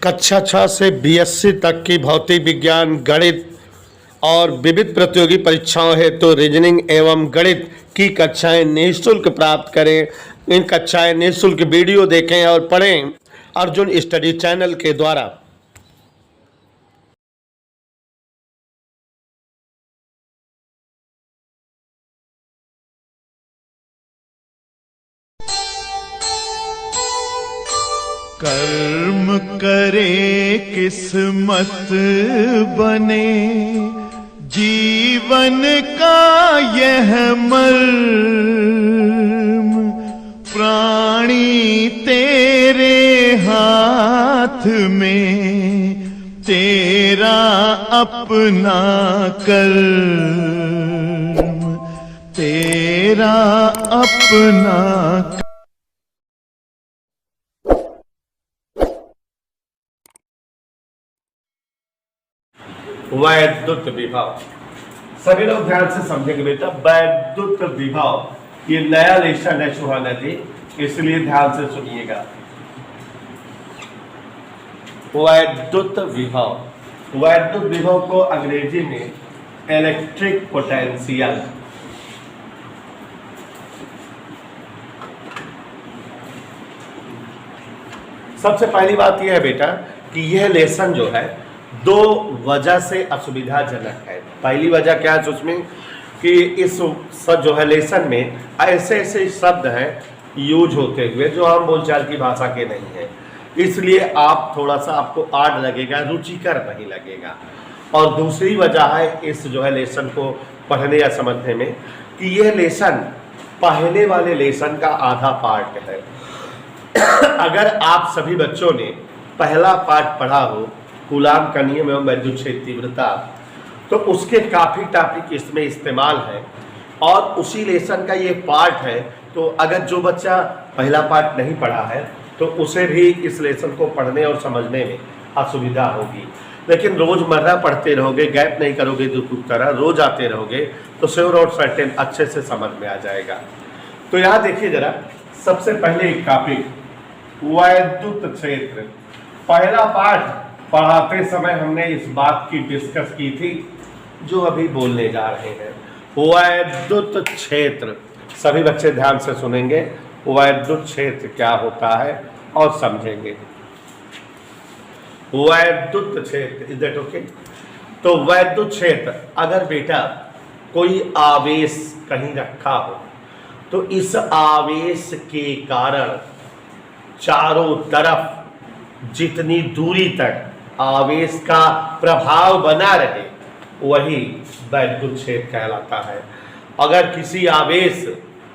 कक्षा 6 से बीएससी तक की भौतिक विज्ञान, गणित और विविध प्रतियोगी परीक्षाओं हेतु रीजनिंग एवं गणित की कक्षाएं निःशुल्क प्राप्त करें। इन कक्षाएं निःशुल्क वीडियो देखें और पढ़ें अर्जुन स्टडी चैनल के द्वारा। कर्म करे किस्मत बने, जीवन का यह मर्म, प्राणी तेरे हाथ में, तेरा अपना कर्म, तेरा अपना। वैद्युत विभव, सभी लोग ध्यान से समझेंगे बेटा। वैद्युत विभव ये नया लेसन है सुहाना जी, इसलिए ध्यान से सुनिएगा। वैद्युत विभव, वैद्युत विभव को अंग्रेजी में इलेक्ट्रिक पोटेंशियल, सबसे पहली बात यह है बेटा कि यह लेसन जो है दो वजह से असुविधाजनक है। पहली वजह क्या है उसमें कि इस जो है लेसन में ऐसे ऐसे शब्द हैं यूज होते हुए जो आम बोलचाल की भाषा के नहीं है, इसलिए आप थोड़ा सा आपको आड लगेगा, रुचिकर नहीं लगेगा। और दूसरी वजह है इस जो है लेसन को पढ़ने या समझने में कि यह लेसन पहले वाले लेसन का आधा पार्ट है। अगर आप सभी बच्चों ने पहला पार्ट पढ़ा हो कूलाम का नियम एवं विद्युत क्षेत्र तीव्रता, तो उसके काफ़ी टॉपिक इसमें इस्तेमाल है और उसी लेसन का ये पार्ट है। तो अगर जो बच्चा पहला पार्ट नहीं पढ़ा है तो उसे भी इस लेसन को पढ़ने और समझने में असुविधा होगी। लेकिन रोज़मर्रा पढ़ते रहोगे, गैप नहीं करोगे, जो तरह रोज आते रहोगे तो श्योर और सर्टेन अच्छे से समझ में आ जाएगा। तो यहाँ देखिए जरा, सबसे पहले एक टॉपिक वैद्युत क्षेत्र। पहला पार्ट पढ़ाते समय हमने इस बात की डिस्कस की थी जो अभी बोलने जा रहे हैं। वैद्युत क्षेत्र, सभी बच्चे ध्यान से सुनेंगे, वैद्युत क्षेत्र क्या होता है और समझेंगे। वैद्युत क्षेत्र, इज दैट ओके? तो वैद्युत क्षेत्र, अगर बेटा कोई आवेश कहीं रखा हो तो इस आवेश के कारण चारों तरफ जितनी दूरी तक आवेश का प्रभाव बना रहे वही वैद्युत क्षेत्र कहलाता है। अगर किसी आवेश,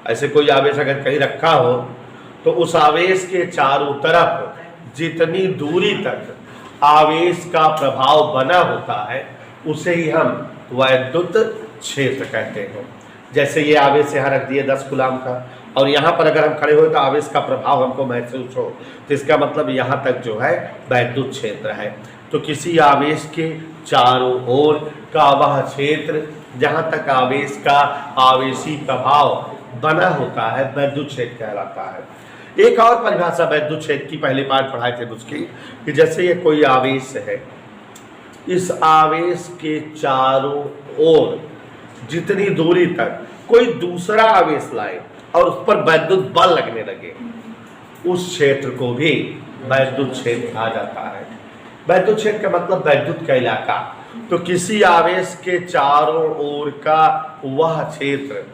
ऐसे कोई आवेश अगर कहीं रखा हो तो उस आवेश के चारों तरफ जितनी दूरी तक आवेश का प्रभाव बना होता है उसे ही हम वैद्युत क्षेत्र कहते हैं। जैसे ये आवेश यहाँ रख दिए 10 कूलाम का, और यहाँ पर अगर हम खड़े हो तो आवेश का प्रभाव हमको महसूस हो, तो इसका मतलब यहाँ तक जो है वैद्युत क्षेत्र है। तो किसी आवेश के चारों ओर का वह क्षेत्र जहाँ तक आवेश का आवेशी प्रभाव बना होता है वैद्युत क्षेत्र कहलाता है। एक और परिभाषा वैद्युत क्षेत्र की पहली बार पढ़ाए थे उसकी कि जैसे ये कोई आवेश है, इस आवेश के चारों ओर जितनी दूरी तक कोई दूसरा आवेश लाए और उस पर वैद्युत बल लगने लगे, उस क्षेत्र को भी वैद्युत क्षेत्र कहा जाता है। वैद्युत क्षेत्र का मतलब वैद्युत का इलाका। तो किसी आवेश के चारों ओर का वह क्षेत्र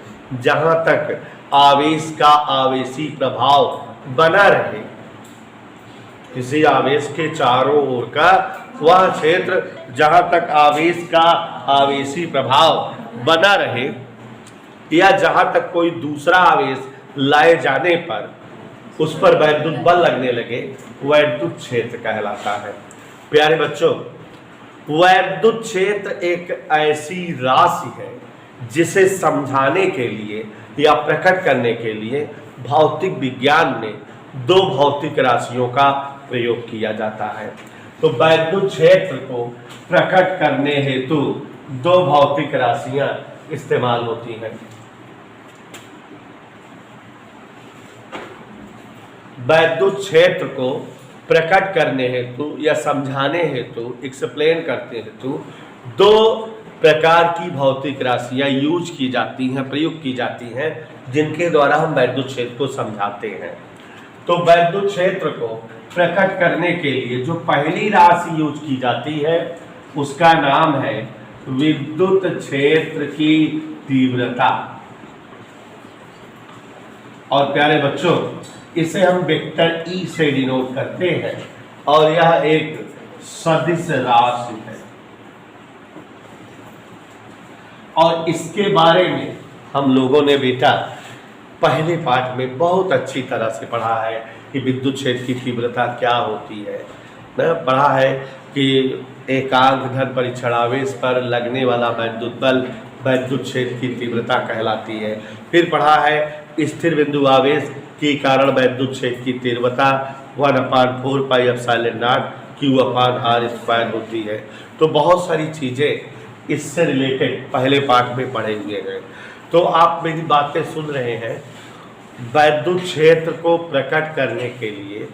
जहां तक आवेश का आवेशी प्रभाव बना रहे, किसी आवेश के चारों ओर का वह क्षेत्र जहां तक आवेश का आवेशी प्रभाव बना रहे या जहां तक कोई दूसरा आवेश लाए जाने पर उस पर वैद्युत बल लगने लगे, वैद्युत क्षेत्र कहलाता है। प्यारे बच्चों, वैद्युत क्षेत्र एक ऐसी राशि है जिसे समझाने के लिए या प्रकट करने के लिए भौतिक विज्ञान में दो भौतिक राशियों का प्रयोग किया जाता है। तो वैद्युत क्षेत्र को प्रकट करने हेतु दो भौतिक राशियां इस्तेमाल होती हैं। वैद्युत क्षेत्र को प्रकट करने हेतु या समझाने हेतु, एक्सप्लेन करते हेतु दो प्रकार की भौतिक राशियां यूज की जाती हैं, प्रयुक्त की जाती हैं, जिनके द्वारा हम वैद्युत क्षेत्र को समझाते हैं। तो वैद्युत क्षेत्र को प्रकट करने के लिए जो पहली राशि यूज की जाती है उसका नाम है विद्युत क्षेत्र की तीव्रता। और प्यारे बच्चों, इसे हम वेक्टर ई से डिनोट करते हैं और यह एक सदिश राशि है। और इसके बारे में हम लोगों ने बेटा पहले पाठ में बहुत अच्छी तरह से पढ़ा है कि विद्युत क्षेत्र की तीव्रता क्या होती है। ना पढ़ा है कि एकांक धन परीक्षण आवेश पर लगने वाला वैद्युत बल वैद्युत क्षेत्र की तीव्रता कहलाती है। फिर पढ़ा है स्थिर बिंदु आवेश के कारण वैद्युत क्षेत्र की तीव्रता 1/4 पाई एप्सिलॉन नॉट Q/R² होती है। तो बहुत सारी चीज़ें इससे रिलेटेड पहले पाठ में पढ़े हुए हैं। तो आप मेरी बातें सुन रहे हैं। वैद्युत क्षेत्र को प्रकट करने के लिए,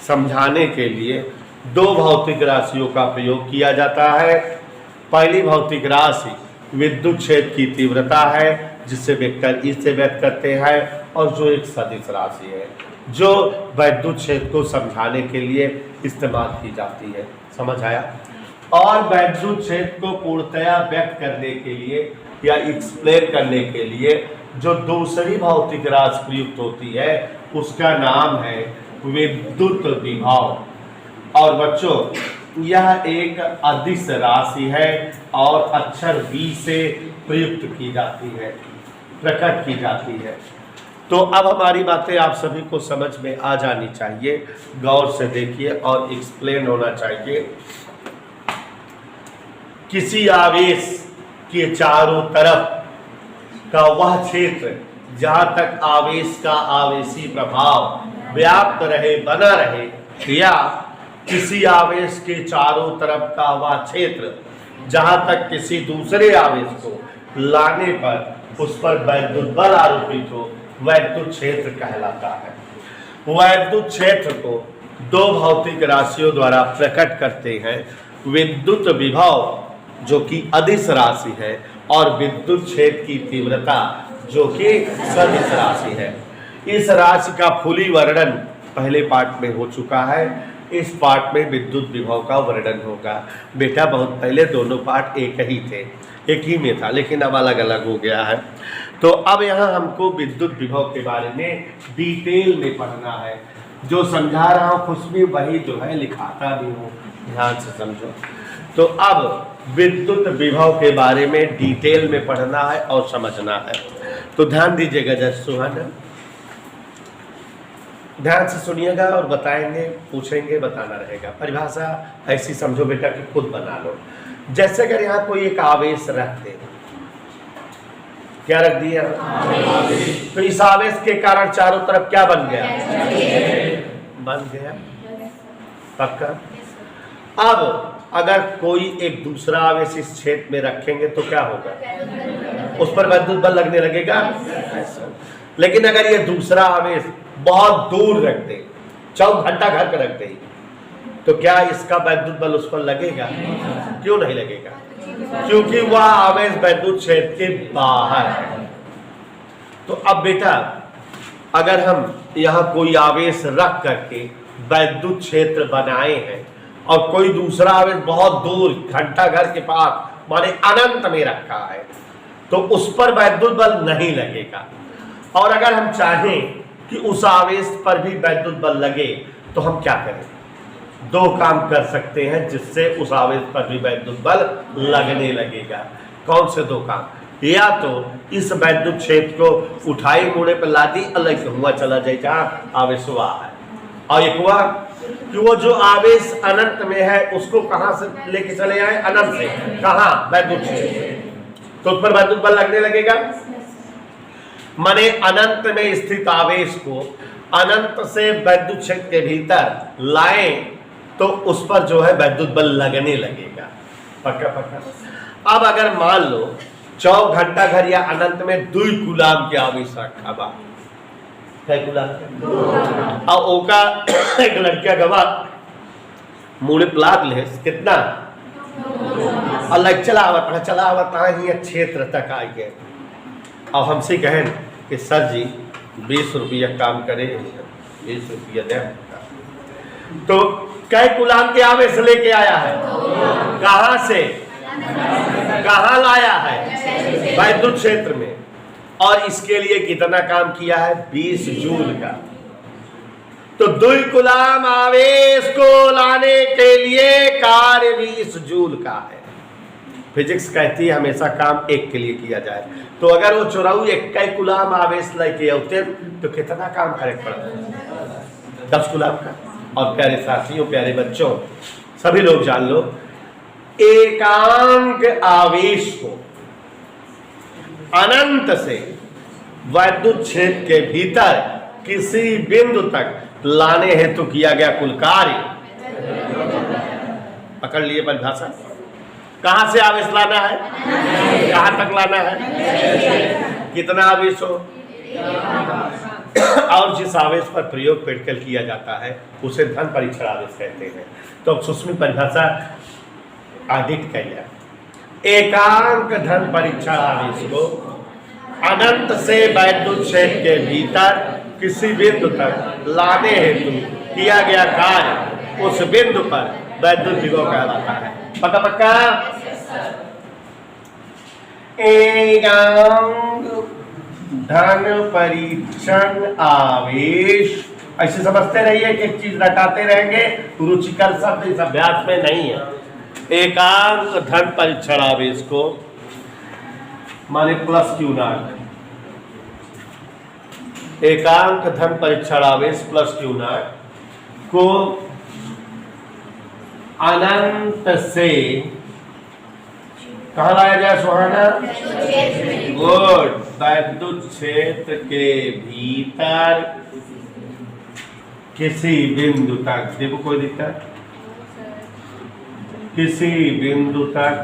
समझाने के लिए दो भौतिक राशियों का प्रयोग किया जाता है। पहली भौतिक राशि विद्युत क्षेत्र की तीव्रता है, जिसे वेक्टर ई से व्यक्त करते हैं, और जो एक सदिश राशि है जो वैद्युत क्षेत्र को समझाने के लिए इस्तेमाल की जाती है। समझ आया? और वैद्युत क्षेत्र को पूर्णतया व्यक्त करने के लिए या एक्सप्लेन करने के लिए जो दूसरी भौतिक राशि प्रयुक्त होती है उसका नाम है विद्युत विभव। और बच्चों, यह एक अदिश राशि है और अक्षर V से प्रयुक्त की जाती है, प्रकट की जाती है। तो अब हमारी बातें आप सभी को समझ में आ जानी चाहिए। गौर से देखिए और एक्सप्लेन होना चाहिए। किसी आवेश के चारों तरफ का वह क्षेत्र जहां तक आवेश का आवेशी प्रभाव व्याप्त रहे, बना रहे, या किसी आवेश के चारों तरफ का वह क्षेत्र जहां तक किसी दूसरे आवेश को लाने पर उस पर वैद्युत बल आरोपित हो, वैद्युत क्षेत्र कहलाता है। वैद्युत क्षेत्र को दो भौतिक राशियों द्वारा प्रकट करते हैं, विद्युत विभव जो कि अदिश राशि है और विद्युत क्षेत्र की तीव्रता जो कि सदिश राशि है। इस राशि का फुली वर्णन पहले पाठ में हो चुका है। इस पाठ में विद्युत विभव का वर्णन होगा। बेटा बहुत पहले दोनों पाठ एक ही थे, एक ही में था, लेकिन अब अलग अलग हो गया है। तो अब यहाँ हमको विद्युत विभव के बारे में डिटेल में पढ़ना है। जो समझा रहा हूँ खुशबू वही जो है लिखाता भी हूँ, ध्यान से समझो। तो अब विद्युत विभव के बारे में डिटेल में पढ़ना है और समझना है। तो ध्यान दीजिएगा जज सुहाना, ध्यान से सुनिएगा और बताएंगे, पूछेंगे, बताना रहेगा। परिभाषा ऐसी समझो बेटा कि खुद बना लो। जैसे अगर यहाँ कोई एक आवेश रख दे, क्या रख दिया? तो इस आवेश के कारण चारों तरफ क्या बन गया? बन गया, पक्का। अब अगर कोई एक दूसरा आवेश इस क्षेत्र में रखेंगे तो क्या होगा? उस पर विद्युत बल लगने लगेगा। लेकिन अगर ये दूसरा आवेश बहुत दूर रख दे, 4 घंटा घर पे रख दे, तो क्या इसका वैद्युत बल उस पर लगेगा? क्यों नहीं लगेगा? क्योंकि वह आवेश वैद्युत क्षेत्र के बाहर है। तो अब बेटा अगर हम यहाँ कोई आवेश रख करके वैद्युत क्षेत्र बनाए हैं और कोई दूसरा आवेश बहुत दूर घंटा घर के पास माने अनंत में रखा है, तो उस पर वैद्युत बल नहीं लगेगा। और अगर हम चाहें कि उस आवेश पर भी वैद्युत बल लगे तो हम क्या करें? 2 काम कर सकते हैं जिससे उस आवेश पर भी वैद्युत बल लगने लगेगा। कौन से 2 काम? या तो इस वैद्युत क्षेत्र को उठाई मुड़े पर ला दी, अलग हुआ चला जाए जहाँ आवेश हुआ है, और एक हुआ कि वो जो आवेश अनंत में है उसको कहां से लेके चले आए? अनंत से। कहां? वैद्युत क्षेत्र। तो उस पर वैद्युत बल लगने लगेगा। माने अनंत में स्थित आवेश को अनंत से वैद्युत क्षेत्र के भीतर लाए तो उस पर जो है वैद्युत बल लगने लगेगा। पक्का पक्का। अब अगर मान लो 4 घंटा घर या अनंत में 2 कूलाम के आवेश रखा बा, क्या कूलाम? और ओका एक लड़किया गवा मुड़े कितना अलग चलावता ही क्षेत्र तक आ गए। और हमसे कहें कि सर जी 20 रुपया काम करे, 20 रुपया दे, तो कै गुलाम के आवेश लेके आया है, कहां से कहां लाया है, वैद्युत क्षेत्र में। और इसके लिए कितना काम किया है, 20 जूल का। तो 2 गुलाम आवेश को लाने के लिए कार्य 20 जूल का है। फिजिक्स कहती है हमेशा काम एक के लिए किया जाए। तो अगर वो 84 गुलाम आवेश लेके आते तो कितना काम करे पड़ता, 10 गुलाम का। और प्यारे साथियों, प्यारे बच्चों, सभी लोग जान लो, एकांक आवेश को अनंत से वैद्युत क्षेत्र के भीतर किसी बिंदु तक लाने हेतु किया गया कुल कार्य, पकड़ लिए परिभाषा, कहां से आवेश लाना है, कहां तक लाना है, कितना आवेश हो, और जिस आवेश पर प्रयोग प्रैक्टिकल किया जाता है उसे धन परीक्षण आवेश कहते हैं। तो सूक्ष्म परिभाषा आदित किया, एकांक धन परीक्षण आवेश को अनंत से वैद्युत क्षेत्र के भीतर किसी बिंदु तक लाने हेतु किया गया कार्य, उस बिंदु पर वैद्युत विभव कहलाता है। पक्का पक्का। एकांक धन परीक्षण आवेश, ऐसे समझते रहिए कि एक चीज रटाते रहेंगे, रुचिकर शब्द इस अभ्यास में नहीं है। एकांक धन परीक्षण आवेश को माने प्लस क्यू नॉट, एकांक धन परीक्षण आवेश प्लस क्यू नॉट को अनंत से कहाँ लाया जाए सुहाना, गुड, वैद्युत क्षेत्र के भीतर किसी बिंदु तक, देखो कोई दिक्कत, किसी बिंदु तक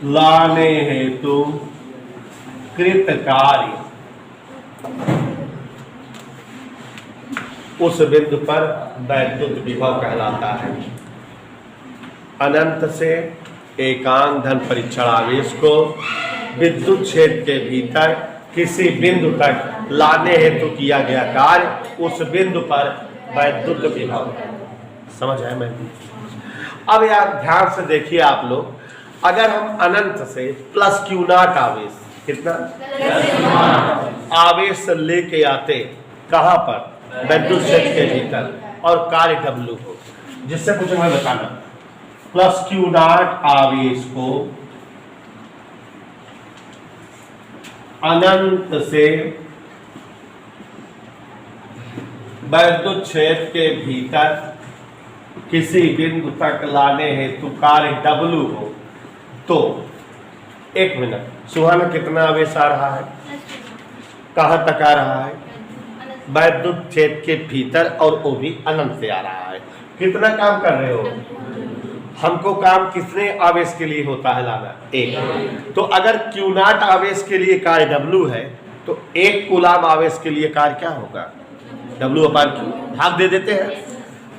लाने हेतु कृत कार्य, उस बिंदु पर वैद्युत विभव कहलाता है। अनंत से एकांक धन परीक्षण आवेश को विद्युत क्षेत्र के भीतर किसी बिंदु तक लाने हेतु किया गया कार्य, उस बिंदु पर वैद्युत विभव। समझ आया मैं? अब यार ध्यान से देखिए आप लोग, अगर हम अनंत से प्लस क्यू नॉट आवेश, कितना आवेश लेके आते कहां पर, वैद्युत क्षेत्र के भीतर, और कार्य डब्ल्यू हो, जिससे कुछ मैं बताना, प्लस क्यू नॉट आवेश को अनंत से वैद्युत क्षेत्र के भीतर किसी बिंदु तक लाने हेतु कार्य डब्ल्यू हो, तो 1 मिनट, सुहाना कितना आवेश आ रहा है, कहां तक आ रहा है, वैद्युत क्षेत्र के भीतर, और वो भी अनंत से आ रहा है। कितना काम कर रहे हो, हमको काम कितने आवेश के लिए होता है लाना, 1। तो अगर क्यू नॉट आवेश के लिए कार्य डब्ल्यू है, तो 1 कूलाम आवेश के लिए कार्य क्या होगा, डब्ल्यू अपान क्यू, भाग दे देते हैं।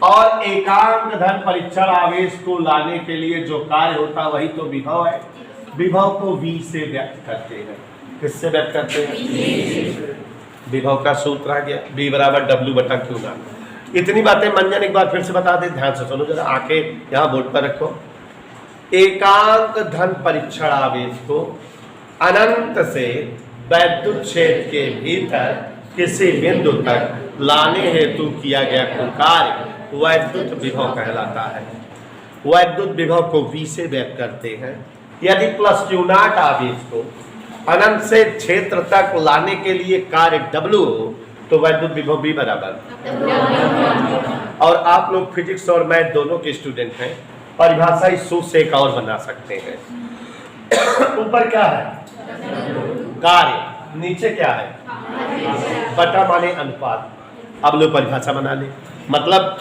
और एकांक धन परीक्षण आवेश को लाने के लिए जो कार्य होता है वही तो विभव है। विभव को V से व्यक्त करते हैं, किससे व्यक्त करते हैं, विभव का सूत्र आ गया, V बराबर डब्ल्यू बटा क्यू नॉट। इतनी बातें मंजन एक बार फिर से बता दे, ध्यान से सुनो जरा, आंखें यहाँ बोर्ड पर रखो। एकांक धन परीक्षण आवेश को अनंत से वैद्युत क्षेत्र के भीतर किसी बिंदु तक लाने हेतु किया गया कुल कार्य वैद्युत विभव कहलाता है। वैद्युत विभव को V से व्यक्त करते हैं। यदि प्लस क्यू नॉट आवेश को अनंत से क्षेत्र तक लाने के लिए कार्य W हो, तो वैद्युत विभव V बराबर। और आप लोग फिजिक्स और मैथ दोनों के स्टूडेंट हैं, परिभाषा इस सूत्र से एक और बना सकते हैं। ऊपर क्या है, कार्य, नीचे क्या है, बटा माने अनुपात। अब लोग परिभाषा बना ले, मतलब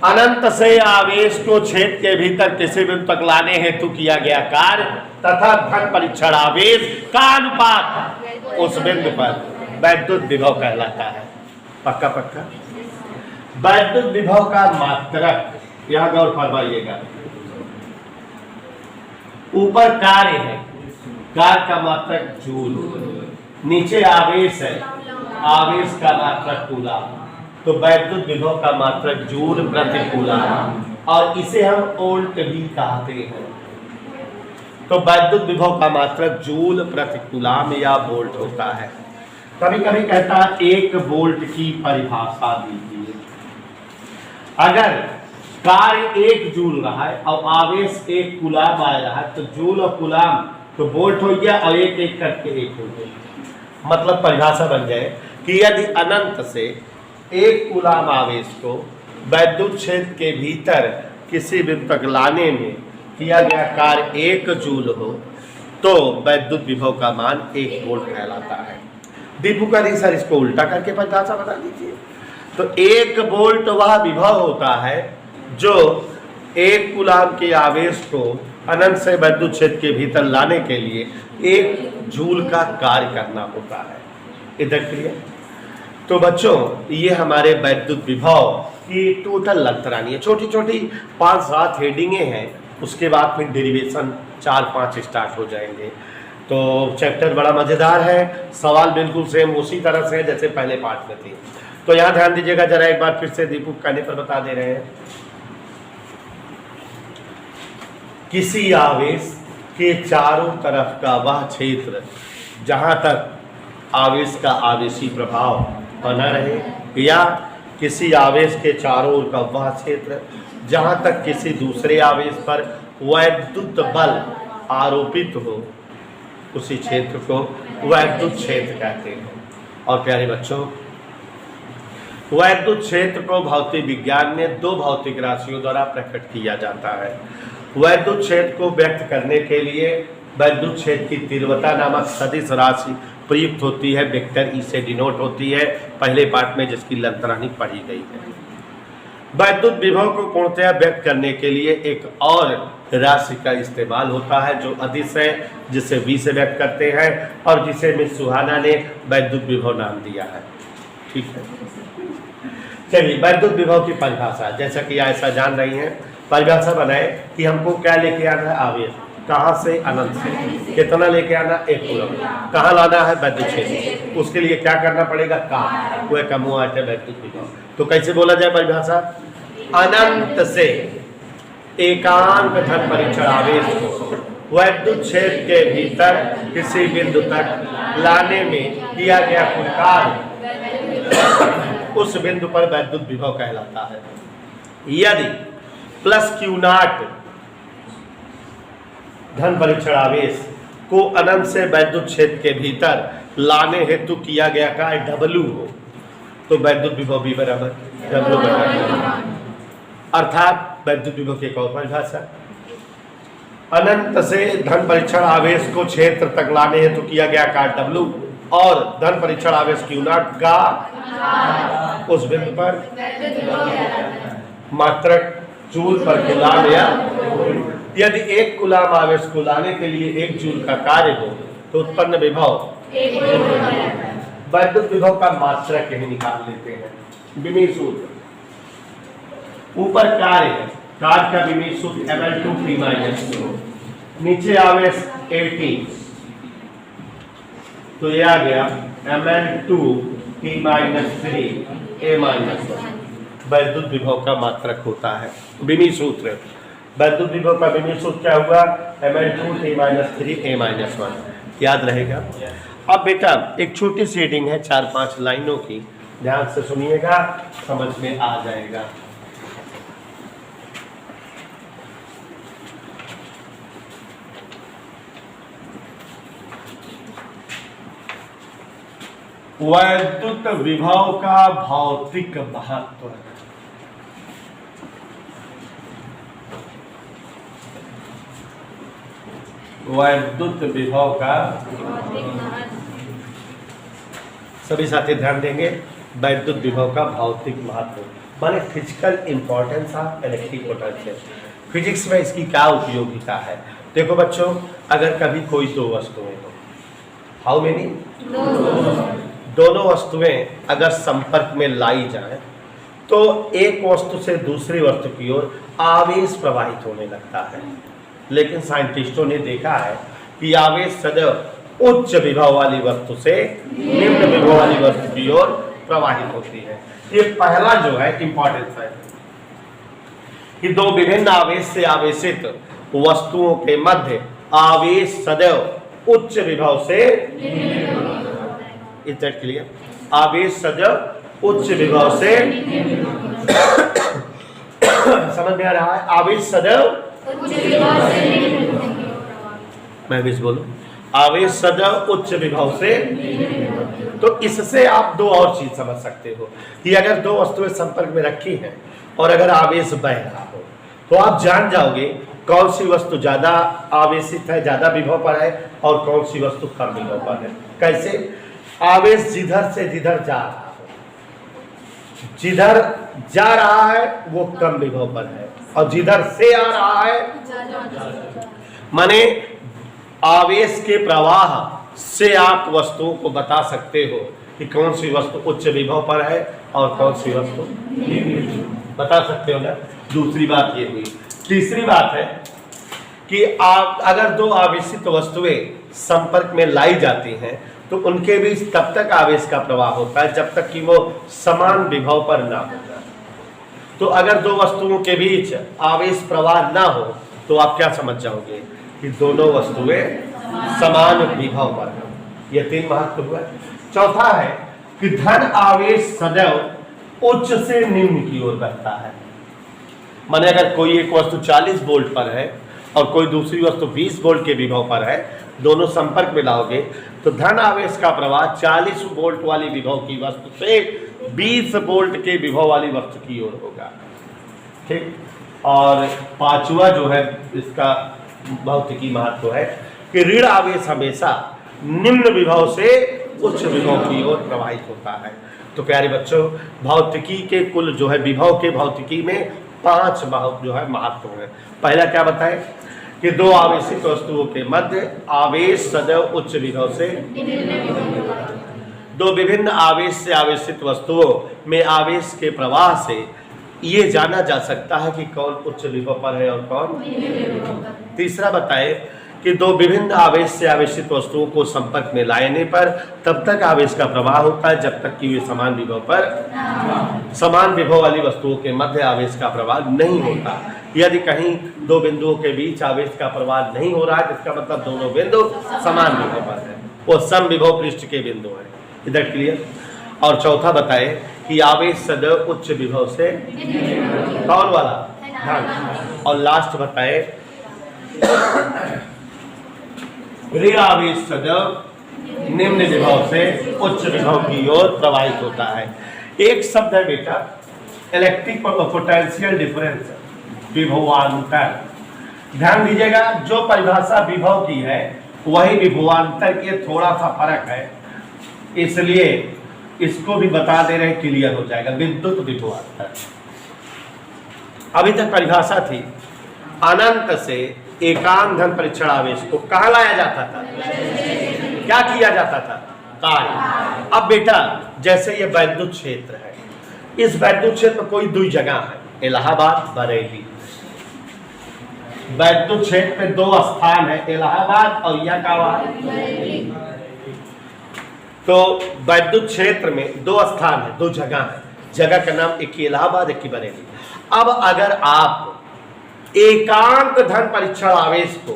अनंत से आवेश को क्षेत्र के भीतर किसी बिंदु तक लाने हेतु किया गया कार्य तथा धन परीक्षण आवेश का अनुपात उस बिंदु पर वैद्युत विभव कहलाता है। पक्का पक्का। वैद्युत विभव का मात्रक, यहां गौर फरमाइएगा, ऊपर कार्य है, कार्य का मात्रक जूल, नीचे आवेश है, आवेश का मात्रक कूलम। तो वैद्युत विभव का मात्रक जूल प्रति कूलम, और इसे हम वोल्ट भी कहते हैं। तो वैद्युत विभव का मात्रक जूल प्रति कूलम या वोल्ट होता है। कभी कभी कहता है 1 वोल्ट की परिभाषा दीजिए। अगर कार्य 1 जूल रहा है और आवेश 1 कूलम आ रहा है, तो जूल और कूलम तो वोल्ट हो गया, और एक एक करके 1 हो गया। मतलब परिभाषा बन जाए कि यदि अनंत से 1 कूलम आवेश को वैद्युत क्षेत्र के भीतर किसी बिंदु तक लाने में किया गया कार्य 1 जूल हो, तो वैद्युत विभव का मान 1 वोल्ट कहलाता है। दीपू का सर इसको उल्टा करके परिभाषा बता दीजिए। तो 1 वोल्ट वह विभव होता है जो 1 कूलम के आवेश को अनंत से वैद्युत क्षेत्र के भीतर लाने के लिए 1 जूल का कार्य करना होता है। इधर क्लियर? तो बच्चों, ये हमारे वैद्युत विभव की टोटल अंतरानी है। छोटी छोटी 5-7 हेडिंगें हैं, उसके बाद फिर डेरिवेशन 4-5 स्टार्ट हो जाएंगे। तो चैप्टर बड़ा मज़ेदार है, सवाल बिल्कुल सेम उसी तरह से है जैसे पहले पार्ट में थी। तो यहाँ ध्यान दीजिएगा जरा, एक बार फिर से दीपू कहने पर बता दे रहे हैं। किसी आवेश के चारों तरफ का वह क्षेत्र जहाँ तक आवेश का आवेशी प्रभाव बना रहे, या किसी आवेश के चारों ओर का वह क्षेत्र जहाँ तक किसी दूसरे आवेश पर वैद्युत बल आरोपित हो, उसी क्षेत्र को वैद्युत क्षेत्र कहते हैं। और प्यारे बच्चों, वैद्युत क्षेत्र को भौतिक विज्ञान में 2 भौतिक राशियों द्वारा प्रकट किया जाता है। वैद्युत क्षेत्र को व्यक्त करने के लिए वैद्युत क्षेत्र की तीव्रता नामक सदिश राशि प्रयुक्त होती है, वेक्टर ई से डिनोट होती है, पहले पार्ट में जिसकी लंतरानी पढ़ी गई है। वैद्युत विभव को पूर्णतया व्यक्त करने के लिए एक और राशि का इस्तेमाल होता है जो अदिश है, जिसे V से व्यक्त करते हैं, और जिसे मिस सुहाना ने वैद्युत विभव नाम दिया है। ठीक है, चलिए वैद्युत विभव की परिभाषा, जैसा कि ऐसा जान रही हैं, परिभाषा बनाए कि हमको क्या लेके आना है, आवेश कहाँ से, अनंत से। कितना लेके आना, 1 कूलम। कहाँ लाना है, वैद्युत क्षेत्र। उसके लिए क्या करना पड़ेगा, काम, वह कम हुआ है वैद्युत विभव। तो कैसे बोला जाए परिभाषा, अनंत से एकांक धन परीक्षण आवेश को वैद्युत क्षेत्र के भीतर किसी बिंदु तक लाने में किया गया कुल कार्य उस बिंदु पर वैद्युत विभव कहलाता है। यदि प्लस Q0 धन परीक्षण आवेश को अनंत से वैद्युत क्षेत्र के भीतर लाने हेतु किया गया कार्य W हो, तो वैद्युत विभव भी बराबर W बराबर, अर्थात वैद्युत विभव की एक और परिभाषा, अनंत से धन परीक्षण आवेश को क्षेत्र तक लाने हेतु किया गया कार्य W और धन परीक्षण आवेश Q0 का उस बिंदु पर मात्रक जूल पर कूलम, या यदि 1 कूलम आवेश को लाने के लिए 1 जूल का कार्य हो तो उत्पन्न विभव वैद्युत विभव का मात्रक यही निकाल लेते हैं। विमीय सूत्र, ऊपर कार्य है, कार्य का विमीय सूत्र ml2T-2, नीचे आवेश 80, तो ये आ गया ml2T-3A-1 वैद्युत विभव का मात्रक होता है। विमीय सूत्र, वैद्युत विभव का विमीय सूत्र क्या हुआ, ml2T-3A-1, याद रहेगा। अब बेटा एक छोटी सी हेडिंग है 4-5 लाइनों की, ध्यान से सुनिएगा, समझ में आ जाएगा। वैद्युत विभव का भौतिक महत्व। वैद्युत विभव का सभी साथी ध्यान देंगे, वैद्युत विभव का भौतिक महत्व माने physical importance of electric potential. Physics में इसकी क्या उपयोगिता है। देखो बच्चों, अगर कभी कोई 2 वस्तुएं हो, हाउ मेनी, दोनों वस्तुएं अगर संपर्क में लाई जाए तो एक वस्तु से दूसरी वस्तु की ओर आवेश प्रवाहित होने लगता है। लेकिन साइंटिस्टों ने देखा है कि आवेश सदैव उच्च विभव वाली वस्तु से निम्न विभव वाली वस्तु की ओर प्रवाहित होती है। ये पहला जो है इंपॉर्टेंस है कि दो विभिन्न आवेश से आवेशित वस्तुओं के मध्य आवेश सदैव उच्च विभव से, इज दैट क्लियर? आवेश सदैव उच्च विभव से समझ में आ रहा है? आवेश सदैव उच्च विभव से, मैं भी बोलूं, आवेश सदैव उच्च विभव से। तो इससे आप दो और चीज समझ सकते हो कि अगर दो वस्तुएं संपर्क में रखी हैं और अगर आवेश बह रहा हो तो आप जान जाओगे कौन सी वस्तु ज्यादा आवेशित है, ज्यादा विभव पर है, और कौन सी वस्तु कम विभव पर है। कैसे? आवेश जिधर से जिधर जा रहा हो, जिधर जा रहा है वो कम विभव पर है, और जिधर से आ रहा है माने आवेश के प्रवाह से आप वस्तुओं को बता सकते हो कि कौन सी वस्तु उच्च विभव पर है और कौन सी वस्तु बता सकते हो ना। दूसरी बात ये हुई। तीसरी बात है कि आप अगर दो आवेशित वस्तुएं संपर्क में लाई जाती हैं तो उनके बीच तब तक आवेश का प्रवाह होता है जब तक कि वो समान विभव पर ना हो जाए। तो अगर दो वस्तुओं के बीच आवेश प्रवाह ना हो तो आप क्या समझ जाओगे कि दोनों वस्तुएं समान विभव पर है। यह तीन महत्व हुआ। चौथा है कि धन आवेश सदैव उच्च से निम्न की ओर बहता है। माने अगर कोई एक वस्तु 40 वोल्ट पर है और कोई दूसरी वस्तु 20 वोल्ट के विभव पर है, दोनों संपर्क में लाओगे तो धन आवेश का प्रवाह 40 वोल्ट वाली विभव की वस्तु से 20 वोल्ट के विभव वाली वस्तु की ओर होगा। ठीक। और पांचवा जो है इसका भौतिकी महत्व है कि ऋण आवेश हमेशा निम्न विभव से उच्च विभव की ओर प्रवाहित होता है। तो प्यारे बच्चों, भौतिकी के कुल जो है विभव के भौतिकी में 5 जो है महत्व है। पहला क्या बताएं कि दो आवेशित वस्तुओं के मध्य आवेश सदैव उच्च विभव से, दो विभिन्न आवेश से आवेशित वस्तुओं में आवेश के प्रवाह से ये जाना जा सकता है कि कौन उच्च विभव पर है और कौन। तीसरा बताए कि दो विभिन्न आवेश से आवेशित वस्तुओं को संपर्क में लाने पर तब तक आवेश का प्रवाह होता है जब तक कि वे समान विभव पर, समान विभव वाली वस्तुओं के मध्य आवेश का प्रवाह नहीं होता। यदि कहीं दो बिंदुओं के बीच आवेश का प्रवाह नहीं हो रहा है जिसका मतलब दोनों बिंदु समान विभव पर है, वो सम विभव पृष्ठ के बिंदु है। इधर क्लियर। और चौथा बताए कि आवेश सदैव उच्च विभव से, कौन वाला? धन। और लास्ट बताए ऋण आवेश सदैव निम्न विभव से उच्च विभव की ओर प्रवाहित होता है। एक शब्द है बेटा इलेक्ट्रिक पोटेंशियल डिफरेंस, विभवांतर। ध्यान दीजिएगा, जो परिभाषा विभव की है वही विभवांतर के थोड़ा सा फर्क है, इसलिए इसको भी बता दे रहे, क्लियर हो जाएगा। विद्युत विभवांतर अभी तक परिभाषा थी अनंत से एकांत धन परीक्षण आवेश को कहाँ लाया जाता था, क्या किया जाता था, कार्य। अब बेटा जैसे ये वैद्युत क्षेत्र है, इस वैद्युत क्षेत्र में कोई 2 जगह है, इलाहाबाद, बरेली। वैद्युत क्षेत्र में 2 स्थान है, इलाहाबाद और यह का। तो वैद्युत क्षेत्र में 2 स्थान है, 2 जगह है। जगह का नाम एक इलाहाबाद, एक बरेली। अब अगर आप एकांत धन परीक्षण आवेश को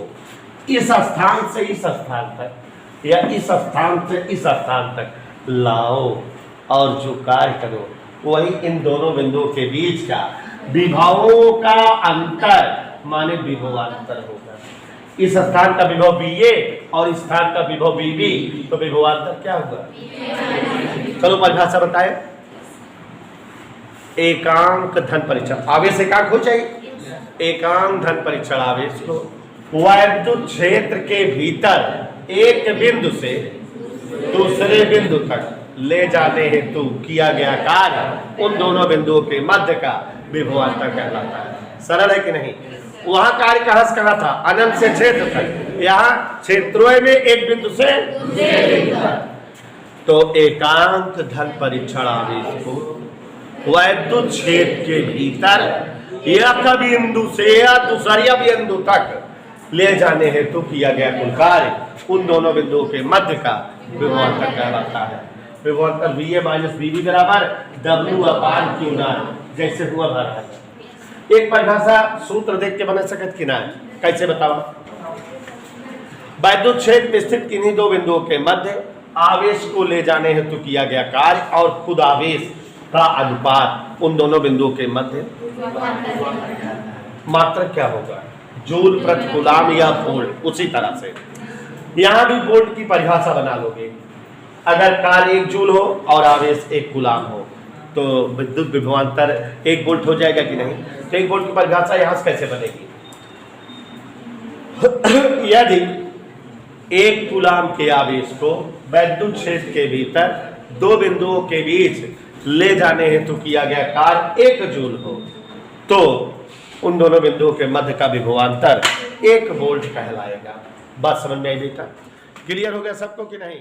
इस स्थान से इस स्थान तक या इस स्थान से इस स्थान तक लाओ और जो कार्य करो वही इन दोनों बिंदुओं के बीच का विभवों का अंतर माने विभवांतर होगा। इस स्थान का विभव BA और इस स्थान का विभव BB, तो विभवांतर क्या होगा? चलो परिभाषा बताए। एकांक धन परीक्षण आवेश एकांक हो चाहिए। एकांक धन परीक्षण आवेश को वैद्युत क्षेत्र के भीतर एक बिंदु से दूसरे बिंदु तक ले जाने हेतु किया गया कार्य उन दोनों बिंदुओं के मध्य का विभवांतर कहलाता है। सरल है कि नहीं? वहां कार्य कहाँ था? अनंत से क्षेत्र तक। यहाँ क्षेत्रों में एक बिंदु से दूसरे बिंदु तक। तो एकांक धन परीक्षण आवेश को वैद्युत क्षेत्र के भीतर एक बिंदु से या दूसरे बिंदु तक ले जाने हेतु किया गया कुल कार्य उन दोनों बिंदुओं के मध्य का विभवांतर कहलाता है। विभवांतर VA माइनस VB बराबर W/Q0 जैसे हुआ भरा है। एक परिभाषा सूत्र देख के बना सकत कि ना, कैसे बताओ? वैद्युत क्षेत्र में स्थित किन्हीं दो बिंदुओं के मध्य आवेश को ले जाने हेतु किया गया कार्य और खुद आवेश का अनुपात उन दोनों बिंदुओं के मध्य मात्रा क्या होगा? जूल प्रति कूलम या वोल्ट। उसी तरह से यहां भी वोल्ट की परिभाषा बना लोगे। अगर कार्य 1 जूल हो और आवेश 1 कूलम हो तो विद्युत विभवांतर 1 वोल्ट हो जाएगा कि नहीं? तो 1 वोल्ट की परिभाषा यहां से कैसे बनेगी? यदि 1 कूलम के आवेश को वैद्युत क्षेत्र के भीतर दो बिंदुओं के बीच ले जाने हेतु किया गया कार्य 1 जूल हो तो उन दोनों बिंदुओं के मध्य का विभवांतर 1 वोल्ट कहलाएगा। बात समझ में आई बेटा? क्लियर हो गया सबको कि नहीं?